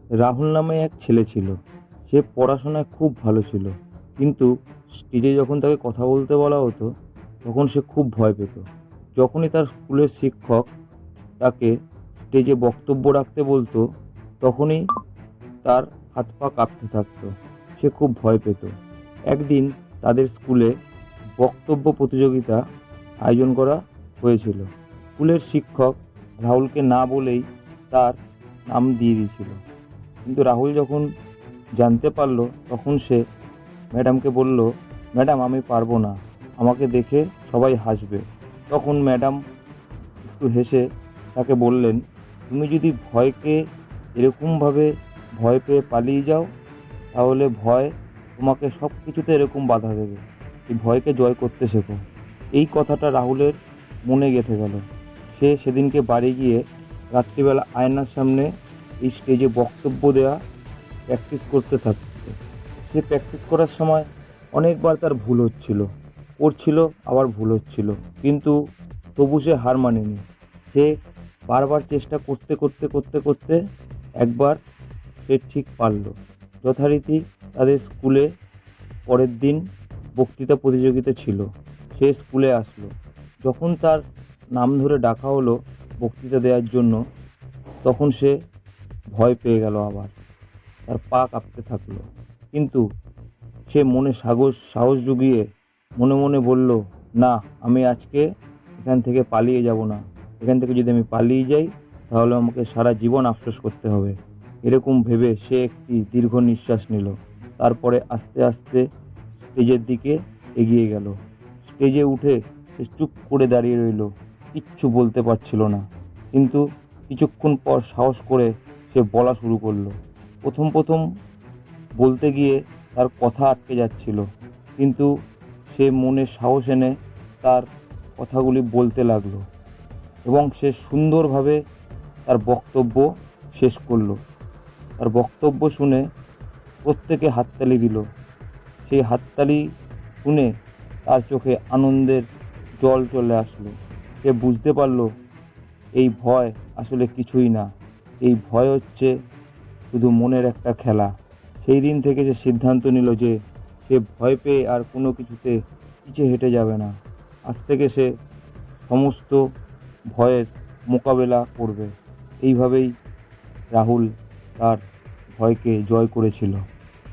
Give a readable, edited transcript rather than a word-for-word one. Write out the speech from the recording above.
রাহুল নামে এক ছেলে ছিল। সে পড়াশোনায় খুব ভালো ছিল, কিন্তু স্টেজে যখন তাকে কথা বলতে বলা হতো তখন সে খুব ভয় পেত। যখনই তার স্কুলের শিক্ষক তাকে স্টেজে বক্তব্য রাখতে বলতো তখনই তার হাত পা কাঁপতে থাকতো। সে খুব ভয় পেত। একদিন তাদের স্কুলে বক্তব্য প্রতিযোগিতা আয়োজন করা হয়েছিল। স্কুলের শিক্ষক রাহুলকে না বলেই তার নাম দিয়ে দিয়েছিল। কিন্তু রাহুল যখন জানতে পারলো তখন সে ম্যাডামকে বলল, ম্যাডাম আমি পারবো না, আমাকে দেখে সবাই হাসবে। তখন ম্যাডাম একটু হেসে তাকে বললেন, তুমি যদি ভয়কে এরকমভাবে ভয় পেয়ে পালিয়ে যাও তাহলে ভয় তোমাকে সব কিছুতে এরকম বাধা দেবে। এই ভয়কে জয় করতে শেখো। এই কথাটা রাহুলের মনে গেঁথে গেল। সে সেদিনকে বাড়ি গিয়ে রাত্রিবেলা আয়নার সামনে এই স্টেজে বক্তব্য দেওয়া প্র্যাকটিস করতে থাকতো। সে প্র্যাকটিস করার সময় অনেকবার তার ভুল হচ্ছিল, করছিল আবার ভুল হচ্ছিল, কিন্তু তবু সে হার মানেনি। সে বারবার চেষ্টা করতে করতে করতে করতে একবার সে ঠিক পারল। যথারীতি তাদের স্কুলে পরের দিন বক্তৃতা প্রতিযোগিতা ছিল। সে স্কুলে আসলো। যখন তার নাম ধরে ডাকা হলো বক্তৃতা দেওয়ার জন্য, তখন সে ভয় পেয়ে গেল আবার। তার পা কাঁপতে থাকলো, কিন্তু সে মনে সাহস জুগিয়ে মনে মনে বলল, না, আমি আজকে এখান থেকে পালিয়ে যাব না। এখান থেকে যদি আমি পালিয়ে যাই তাহলে আমাকে সারা জীবন আফসোস করতে হবে। এরকম ভেবে সে একটি দীর্ঘ নিঃশ্বাস নিল। তারপরে আস্তে আস্তে স্টেজের দিকে এগিয়ে গেল। স্টেজে উঠে সে চুপ করে দাঁড়িয়ে রইল, কিচ্ছু বলতে পারছিল না। কিন্তু কিছুক্ষণ পর সাহস করে সে বলা শুরু করলো। প্রথম প্রথম বলতে গিয়ে তার কথা আটকে যাচ্ছিল, কিন্তু সে মনে সাহস এনে তার কথাগুলি বলতে লাগলো এবং সে সুন্দরভাবে তার বক্তব্য শেষ করলো। তার বক্তব্য শুনে প্রত্যেকে হাততালি দিল। সেই হাততালি শুনে তার চোখে আনন্দের জল চলে আসলো। সে বুঝতে পারল এই ভয় আসলে কিছুই না, এই ভয় হচ্ছে শুধু মনের একটা খেলা। সেই দিন থেকে সে সিদ্ধান্ত নিল যে সে ভয় পেয়ে আর কোনো কিছুতে পিছে হেঁটে যাবে না। আজ থেকে সে সমস্ত ভয়ের মোকাবেলা করবে। এইভাবেই রাহুল তার ভয়কে জয় করেছিল।